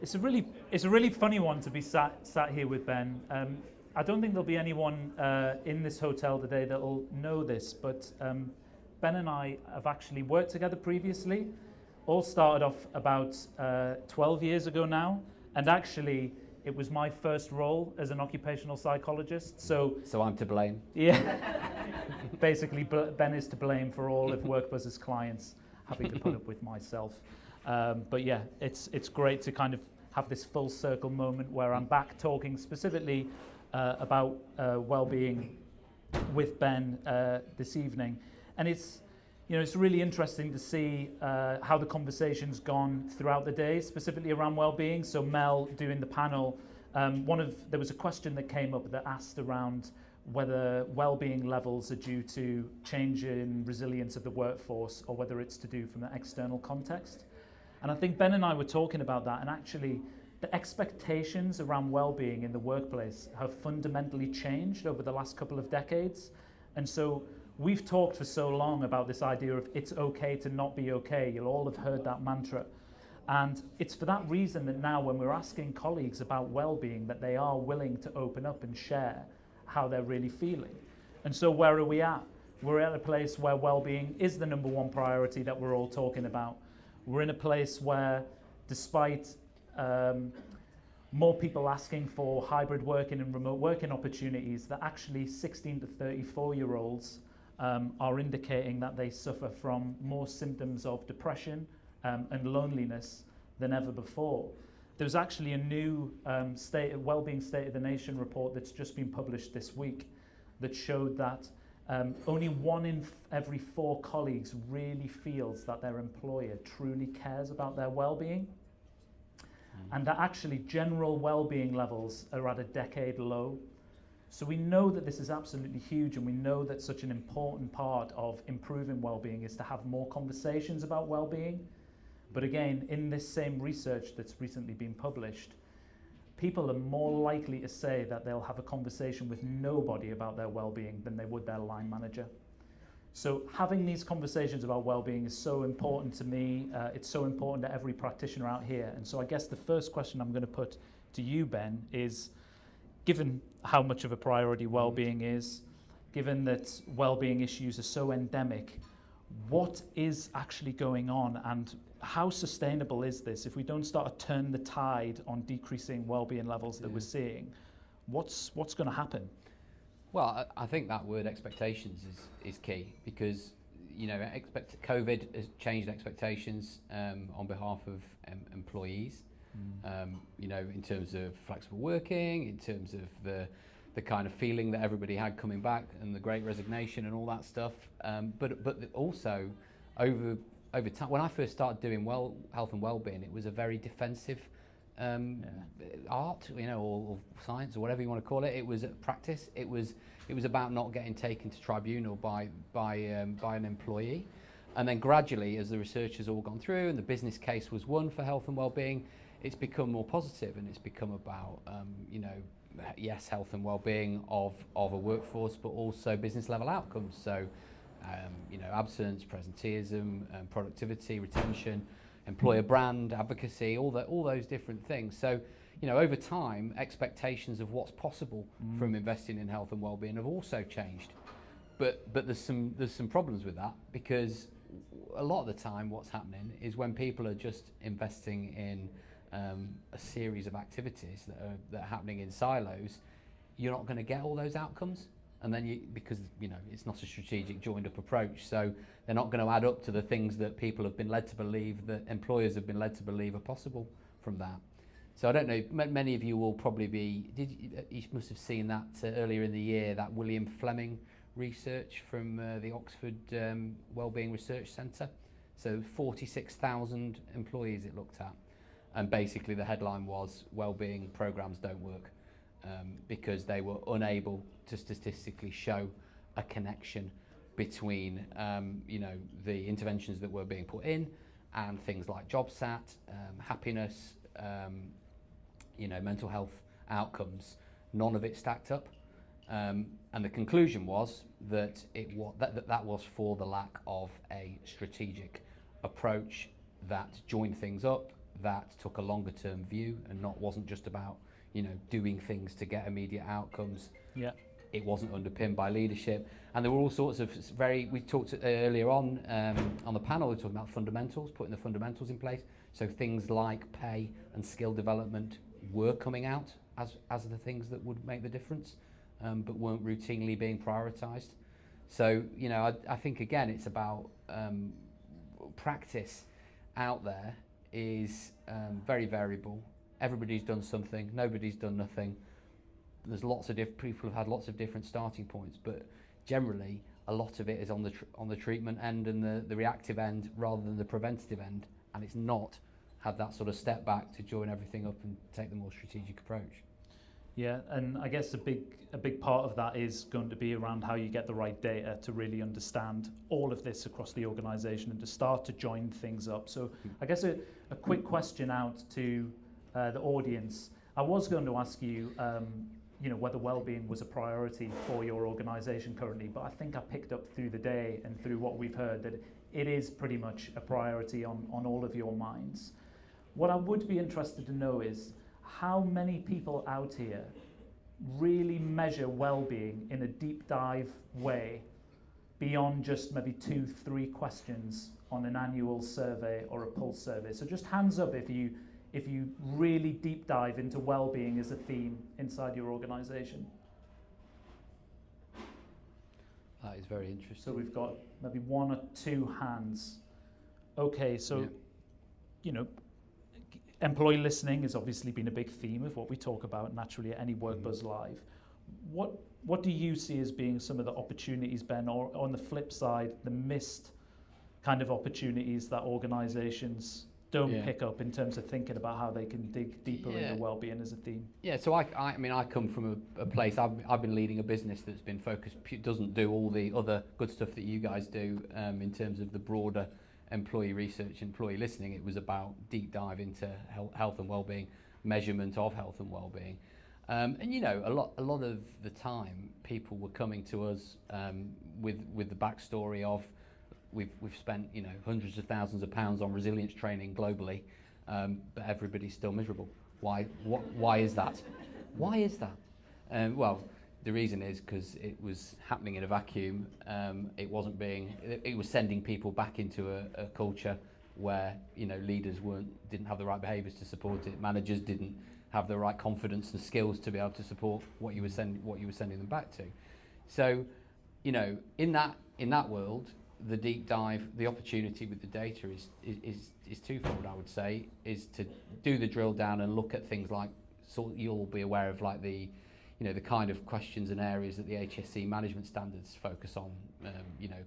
It's a really funny one to be sat here with Ben. I don't think there'll be anyone in this hotel today that will know this, but Ben and I have actually worked together previously. All started off about 12 years ago now, and actually it was my first role as an occupational psychologist. So I'm to blame. Yeah, basically Ben is to blame for all of WorkBuzz's clients having to put up with myself. But yeah, it's great to kind of have this full circle moment where I'm back talking specifically about well-being with Ben this evening, and it's really interesting to see how the conversation's gone throughout the day, specifically around well-being. So Mel doing the panel, there was a question that came up that asked around whether well-being levels are due to change in resilience of the workforce or whether it's to do from the external context. And I think Ben and I were talking about that, and actually the expectations around well-being in the workplace have fundamentally changed over the last couple of decades. And so we've talked for so long about this idea of it's okay to not be okay. You'll all have heard that mantra. And it's for that reason that now when we're asking colleagues about well-being, that they are willing to open up and share how they're really feeling. And so where are we at? We're at a place where well-being is the number one priority that we're all talking about. We're in a place where, despite more people asking for hybrid working and remote working opportunities, that actually 16 to 34-year-olds are indicating that they suffer from more symptoms of depression and loneliness than ever before. There's actually a new Wellbeing State of the Nation report that's just been published this week that showed that only 1 in every 4 colleagues really feels that their employer truly cares about their well-being, and that actually general well-being levels are at a decade low. So we know that this is absolutely huge, and we know that such an important part of improving well-being is to have more conversations about well-being. But again, in this same research that's recently been published, people are more likely to say that they'll have a conversation with nobody about their well-being than they would their line manager. So having these conversations about well-being is so important to me. It's so important to every practitioner out here. And so I guess the first question I'm going to put to you, Ben, is, given how much of a priority well-being is, given that well-being issues are so endemic, what is actually going on, and how sustainable is this? If we don't start to turn the tide on decreasing well-being levels that we're seeing, what's going to happen? Well, I think that word expectations is key, because COVID has changed expectations on behalf of employees. In terms of flexible working, in terms of the kind of feeling that everybody had coming back and the Great Resignation and all that stuff. But also over time, when I first started doing health and well-being, it was a very defensive art, or science, or whatever you want to call it. It was a practice. It was about not getting taken to tribunal by an employee. And then gradually, as the research has all gone through and the business case was won for health and well-being, it's become more positive, and it's become about yes, health and well-being of a workforce, but also business level outcomes. So absence, presenteeism, productivity, retention, employer brand, advocacy, all those different things. So, over time, expectations of what's possible from investing in health and well-being have also changed. But there's some problems with that, because a lot of the time what's happening is when people are just investing in a series of activities that are happening in silos, you're not going to get all those outcomes. And then because it's not a strategic joined up approach, so they're not going to add up to the things that people have been led to believe, that employers have been led to believe are possible from that. So I don't know, many of you will probably you must have seen that earlier in the year, that William Fleming research from the Oxford Wellbeing Research Centre. So 46,000 employees it looked at, and basically the headline was wellbeing programs don't work. Because they were unable to statistically show a connection between the interventions that were being put in and things like job sat, happiness, mental health outcomes. None of it stacked up, and the conclusion was that that was for the lack of a strategic approach that joined things up that took a longer term view and wasn't just about, doing things to get immediate outcomes. Yeah. It wasn't underpinned by leadership, and there were all sorts of we talked earlier on the panel, we were talking about fundamentals, putting the fundamentals in place. So things like pay and skill development were coming out as the things that would make the difference, but weren't routinely being prioritised. So, I think again, it's about practice out there is very variable. Everybody's done something, nobody's done nothing. There's lots of people have had lots of different starting points, but generally a lot of it is on the treatment end and the reactive end rather than the preventative end, and it's not had that sort of step back to join everything up and take the more strategic approach. Yeah, and I guess a big part of that is going to be around how you get the right data to really understand all of this across the organisation and to start to join things up. So I guess a quick question out to the audience. I was going to ask you, whether well-being was a priority for your organisation currently, but I think I picked up through the day and through what we've heard that it is pretty much a priority on all of your minds. What I would be interested to know is how many people out here really measure well-being in a deep dive way beyond just maybe 2-3 questions on an annual survey or a pulse survey. So just hands up if you really deep dive into well-being as a theme inside your organisation. That is very interesting. So we've got maybe 1 or 2 hands. Okay, so, employee listening has obviously been a big theme of what we talk about naturally at any WorkBuzz Live. What do you see as being some of the opportunities, Ben, or on the flip side, the missed kind of opportunities that organisations don't pick up in terms of thinking about how they can dig deeper into well-being as a theme? Yeah, so I come from a place, I've been leading a business that's been focused, doesn't do all the other good stuff that you guys do in terms of the broader employee research, employee listening. It was about deep dive into health and well-being, measurement of health and well-being. And a lot of the time people were coming to us with the backstory of we've spent hundreds of thousands of pounds on resilience training globally, but everybody's still miserable. Why is that? Why is that? Well, the reason is because it was happening in a vacuum. It was sending people back into a culture where leaders didn't have the right behaviours to support it. Managers didn't have the right confidence and skills to be able to support what you were sending them back to. So, in that world, the deep dive, the opportunity with the data is twofold. I would say is to do the drill down and look at things like, so you'll be aware of like the kind of questions and areas that the HSE management standards focus on,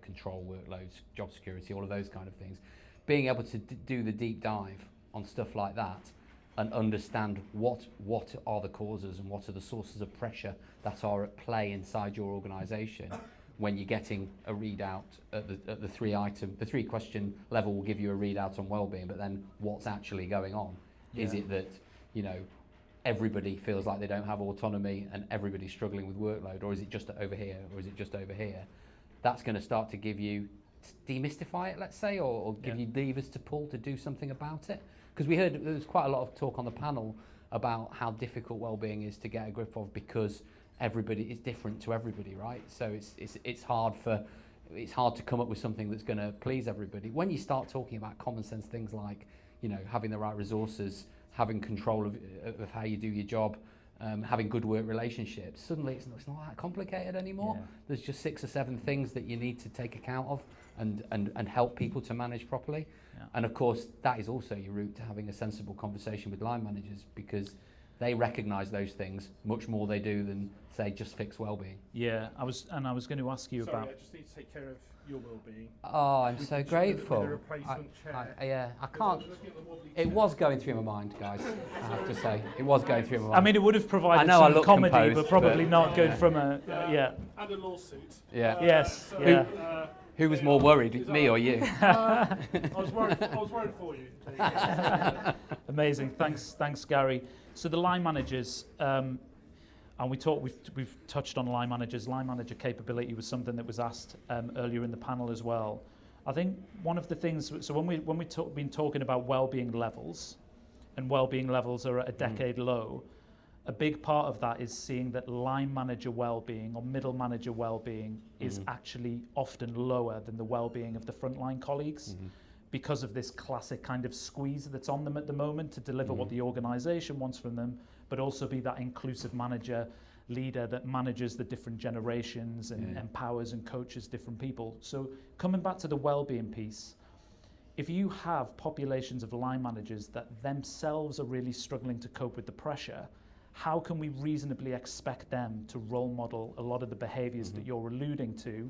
control workloads, job security, all of those kind of things. Being able to do the deep dive on stuff like that and understand what are the causes and what are the sources of pressure that are at play inside your organisation. When you're getting a readout at the 3 question level will give you a readout on wellbeing, but then what's actually going on? Yeah. Is it that everybody feels like they don't have autonomy and everybody's struggling with workload, or is it just over here, or is it just over here? That's going to start to give you, demystify it, let's say, or give you levers to pull to do something about it. Because we heard there was quite a lot of talk on the panel about how difficult wellbeing is to get a grip of because everybody is different to everybody, right? So it's hard to come up with something that's going to please everybody. When you start talking about common sense things like having the right resources, having control of how you do your job, having good work relationships, suddenly it's not that complicated anymore. Yeah. There's just 6 or 7 things that you need to take account of and help people to manage properly. Yeah. And of course, that is also your route to having a sensible conversation with line managers, because they recognise those things much more they do than say just fix well-being. Yeah, I was going to ask you about. I just need to take care of your well-being. Oh, I'm so grateful. With a replacement chair. I can't. It was going through my mind, guys. I have to say, it was going through my mind. I mean, it would have provided some comedy, composed, but probably not good from a and a lawsuit. Yeah. Yes. Who was more worried, me or you? I was worried for you. Amazing. Thanks, Gary. So the line managers, and we've touched on line managers. Line manager capability was something that was asked earlier in the panel as well. I think one of the things, so when we've been talking about well-being levels, and well-being levels are at a decade low, a big part of that is seeing that line manager well-being or middle manager well-being is actually often lower than the well-being of the frontline colleagues because of this classic kind of squeeze that's on them at the moment to deliver what the organisation wants from them, but also be that inclusive manager, leader that manages the different generations and empowers and coaches different people. So coming back to the well-being piece, if you have populations of line managers that themselves are really struggling to cope with the pressure, how can we reasonably expect them to role model a lot of the behaviours that you're alluding to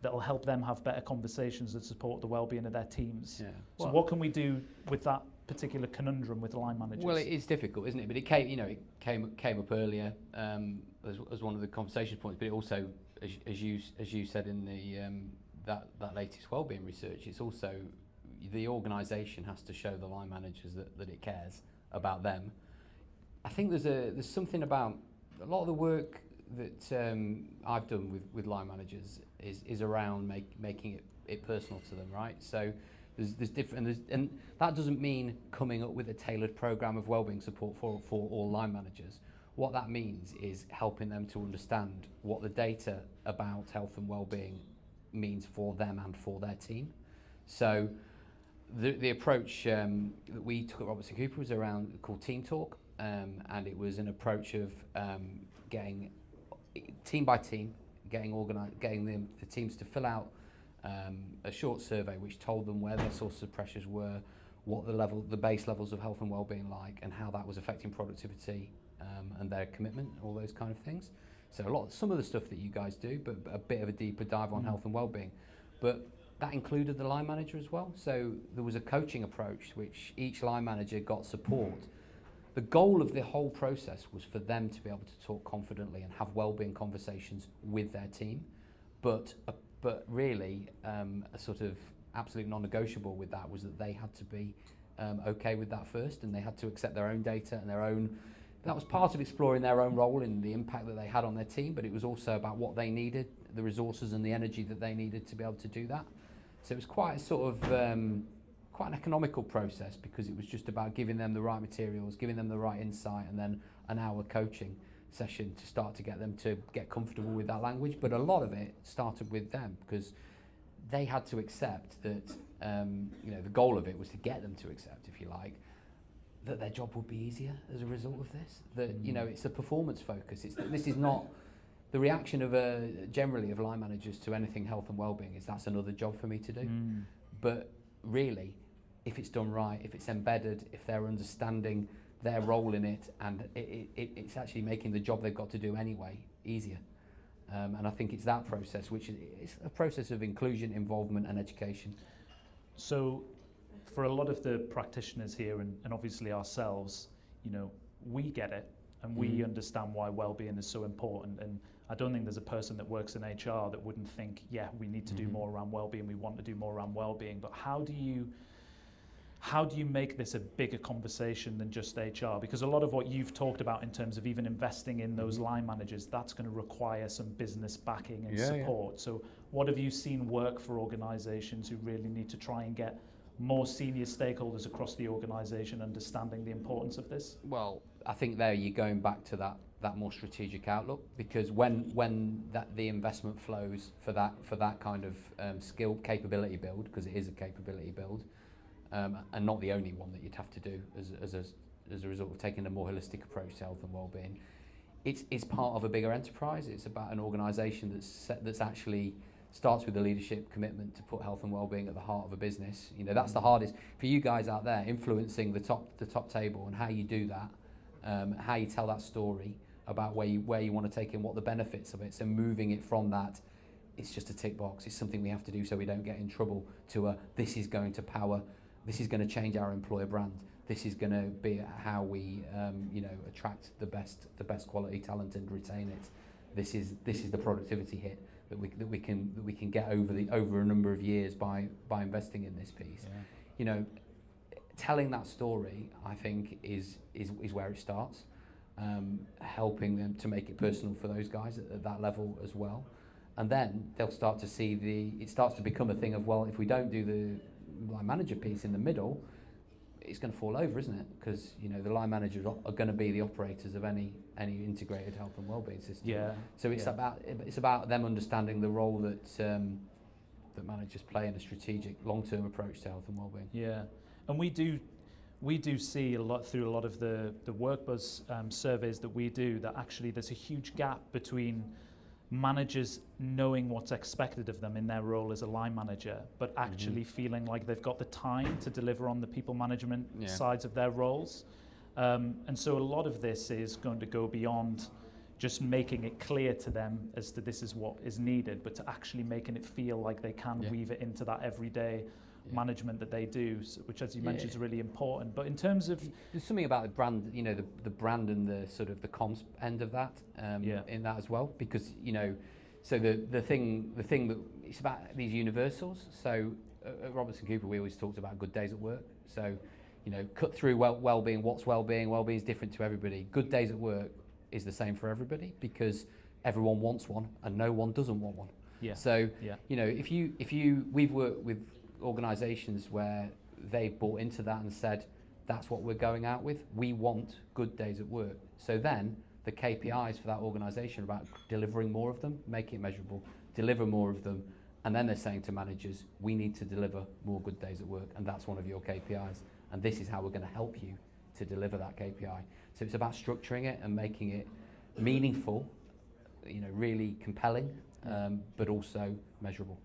that will help them have better conversations that support the well-being of their teams? Yeah. So what can we do with that particular conundrum with line managers? Well, it is difficult, isn't it? But it came up earlier as one of the conversation points. But it also, as you said in the that latest wellbeing research, it's also the organisation has to show the line managers that it cares about them. I think there's something about a lot of the work that I've done with line managers is around making it personal to them, right? So there's different, and that doesn't mean coming up with a tailored program of wellbeing support for all line managers. What that means is helping them to understand what the data about health and wellbeing means for them and for their team. So the approach that we took at Robertson Cooper was around called Team Talk, and it was an approach of getting team by team, getting the teams to fill out a short survey which told them where their sources of pressures were, what the base levels of health and wellbeing like, and how that was affecting productivity and their commitment, all those kind of things. So some of the stuff that you guys do, but a bit of a deeper dive on health and wellbeing. But that included the line manager as well. So there was a coaching approach which each line manager got support. The goal of the whole process was for them to be able to talk confidently and have wellbeing conversations with their team, but really a sort of absolute non-negotiable with that was that they had to be okay with that first, and they had to accept their own data and their own. That was part of exploring their own role in the impact that they had on their team, but it was also about what they needed, the resources and the energy that they needed to be able to do that. So it was quite a sort of quite an economical process, because it was just about giving them the right materials, giving them the right insight, and then an hour coaching session to start to get them to get comfortable with that language. But a lot of it started with them, because they had to accept that the goal of it was to get them to accept, if you like, that their job would be easier as a result of this. That it's a performance focus. This is not the reaction of generally of line managers to anything health and wellbeing is that's another job for me to do. But really, if it's done right, if it's embedded, if they're understanding their role in it, and it's actually making the job they've got to do anyway easier. And I think it's that process, which is a process of inclusion, involvement, and education. So for a lot of the practitioners here, and obviously ourselves, we get it, and we understand why well-being is so important. And I don't think there's a person that works in HR that wouldn't think, yeah, we need to do more around well-being, we want to do more around well-being. But how do you make this a bigger conversation than just HR? Because a lot of what you've talked about in terms of even investing in those line managers, that's going to require some business backing and support. So what have you seen work for organizations who really need to try and get more senior stakeholders across the organisation understanding the importance of this? Well, I think there you're going back to that more strategic outlook, because when the investment flows for that kind of skill capability build, because it is a capability build, and not the only one that you'd have to do as a result of taking a more holistic approach to health and wellbeing, it's part of a bigger enterprise. It's about an organisation that's actually starts with a leadership commitment to put health and wellbeing at the heart of a business. That's the hardest for you guys out there, influencing the top table, and how you do that, how you tell that story about where you want to take in, what the benefits of it. So moving it from that, it's just a tick box, it's something we have to do so we don't get in trouble, to this is going to change our employer brand. This is going to be how we attract the best quality talent and retain it. This is the productivity hit that we can get over a number of years by investing in this piece. Telling that story, I think, is where it starts. Helping them to make it personal for those guys at that level as well, and then they'll start to see it starts to become a thing of, well, if we don't do the line manager piece in the middle, it's going to fall over, isn't it? Because the line managers are going to be the operators of any integrated health and wellbeing system. Yeah. So it's about them understanding the role that that managers play in a strategic, long-term approach to health and wellbeing. Yeah, and we do see a lot through a lot of the WorkBuzz surveys that we do, that actually there's a huge gap between managers knowing what's expected of them in their role as a line manager, but actually feeling like they've got the time to deliver on the people management sides of their roles. And so a lot of this is going to go beyond just making it clear to them as to this is what is needed, but to actually making it feel like they can weave it into that everyday management that they do, which, as you mentioned, is really important. But in terms of, there's something about the brand, the brand and the sort of the comms end of that in that as well, because so the thing that it's about these universals. So at Robertson Cooper, we always talked about good days at work. So cut through well-being. What's well-being? Well-being is different to everybody. Good days at work is the same for everybody, because everyone wants one and no one doesn't want one. So if we've worked with organisations where they've bought into that and said that's what we're going out with. We want good days at work. So then the KPIs for that organisation are about delivering more of them, making it measurable, deliver more of them, and then they're saying to managers, we need to deliver more good days at work, and that's one of your KPIs, and this is how we're going to help you to deliver that KPI. So it's about structuring it and making it meaningful, really compelling, but also measurable.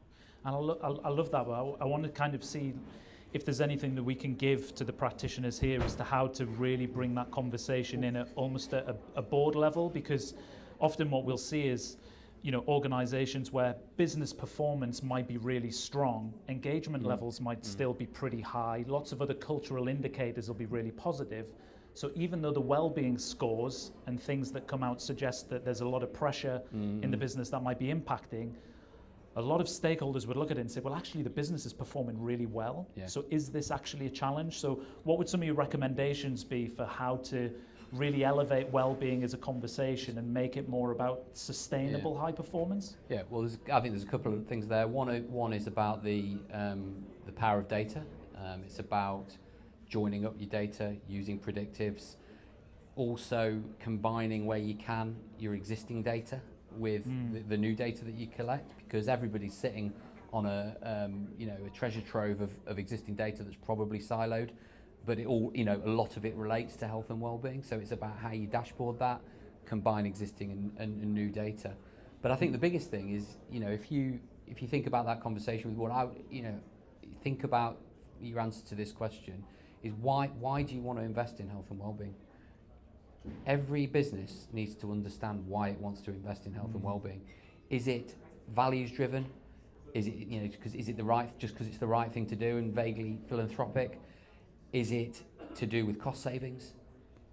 and I love that, but I want to kind of see if there's anything that we can give to the practitioners here as to how to really bring that conversation in at almost a board level, because often what we'll see is, organizations where business performance might be really strong, engagement levels might still be pretty high, lots of other cultural indicators will be really positive. So even though the well-being scores and things that come out suggest that there's a lot of pressure in the business that might be impacting, a lot of stakeholders would look at it and say, well, actually the business is performing really well. So is this actually a challenge? So what would some of your recommendations be for how to really elevate well-being as a conversation and make it more about sustainable high performance? Well, I think there's a couple of things there. One is about the power of data. It's about joining up your data, using predictives, also combining where you can your existing data with the new data that you collect, because everybody's sitting on a treasure trove of existing data that's probably siloed, but it all, a lot of it relates to health and well-being. So it's about how you dashboard that, combine existing and new data. But I think the biggest thing is, if you think about that conversation with what I, think about your answer to this question is why do you want to invest in health and well-being? Every business needs to understand why it wants to invest in health and well-being. Is it values driven? Is it because it's the right thing to do and vaguely philanthropic? Is it to do with cost savings?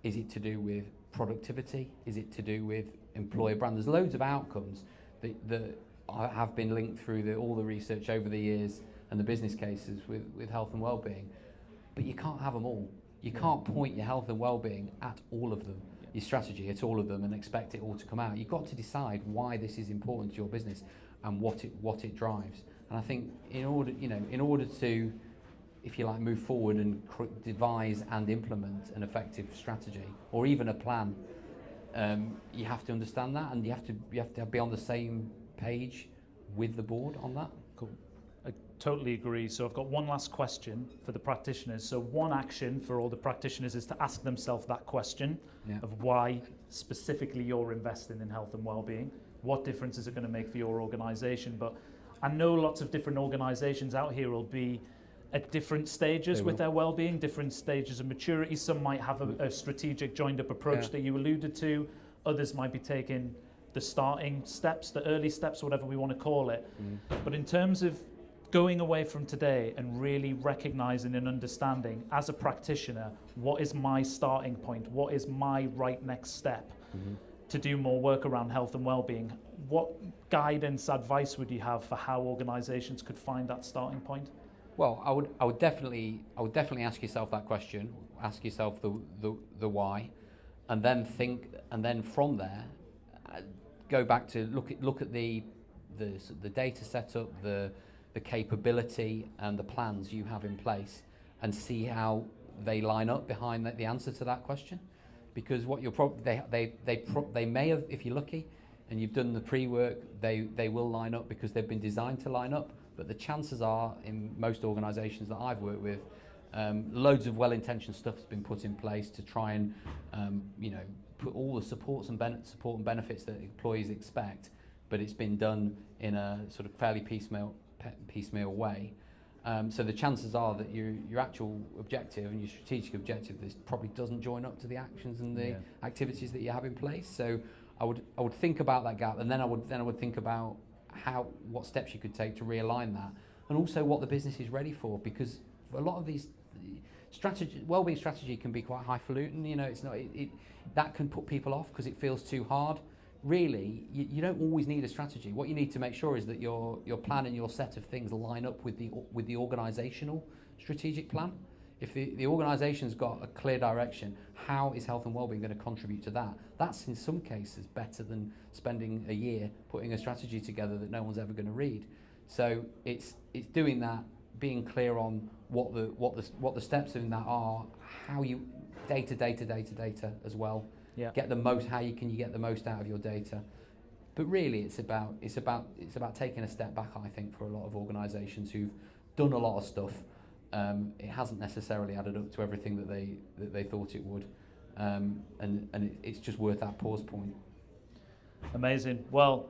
Is it to do with productivity? Is it to do with employer brand? There's loads of outcomes that have been linked through all the research over the years and the business cases with health and well-being. But you can't have them all. You can't point your health and well-being at all of them, your strategy at all of them, and expect it all to come out. You've got to decide why this is important to your business and what it drives. And I think in order to, if you like, move forward and devise and implement an effective strategy or even a plan, you have to understand that, and you have to be on the same page with the board on that. Cool. I totally agree. So I've got one last question for the practitioners. So one action for all the practitioners is to ask themselves that question of why specifically you're investing in health and well-being. What difference is it going to make for your organisation? But I know lots of different organisations out here will be at different stages with their well-being, different stages of maturity. Some might have a strategic joined-up approach that you alluded to. Others might be taking the starting steps, the early steps, whatever we want to call it. But in terms of going away from today and really recognising and understanding as a practitioner, what is my starting point? What is my right next step to do more work around health and well-being? What guidance, advice would you have for how organisations could find that starting point? Well, I would definitely ask yourself that question. Ask yourself the why, and then from there, go back to look at the data setup, the capability and the plans you have in place, and see how they line up behind the answer to that question, because what you're probably they may have, if you're lucky and you've done the pre-work, they will line up because they've been designed to line up. But the chances are, in most organisations that I've worked with, loads of well-intentioned stuff has been put in place to try and put all the support and benefits that employees expect, but it's been done in a sort of fairly piecemeal way. So the chances are that your actual objective and your strategic objective this probably doesn't join up to the actions and the activities that you have in place. So I would think about that gap, and then I would think about what steps you could take to realign that, and also what the business is ready for, because a lot of these wellbeing strategy can be quite highfalutin. It's not that can put people off because it feels too hard. Really, you don't always need a strategy. What you need to make sure is that your plan and your set of things line up with the organisational strategic plan. If the organisation's got a clear direction, how is health and wellbeing going to contribute to that? That's in some cases better than spending a year putting a strategy together that no one's ever going to read. So it's doing that, being clear on what the steps in that are, how you data as well. Yeah. Get the most. How can you get the most out of your data? But really, it's about taking a step back. I think for a lot of organisations who've done a lot of stuff, it hasn't necessarily added up to everything that they thought it would, and it's just worth that pause point. Amazing. Well,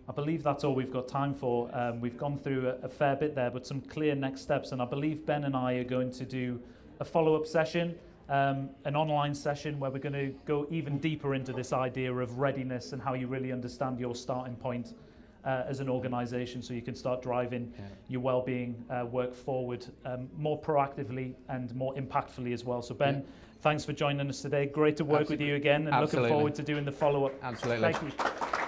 I believe that's all we've got time for. We've gone through a fair bit there, but some clear next steps, and I believe Ben and I are going to do a follow-up session. An online session where we're going to go even deeper into this idea of readiness and how you really understand your starting point as an organisation, so you can start driving your well-being work forward more proactively and more impactfully as well. So Ben, thanks for joining us today. Great to work with you again, and looking forward to doing the follow-up. Absolutely. Thank you.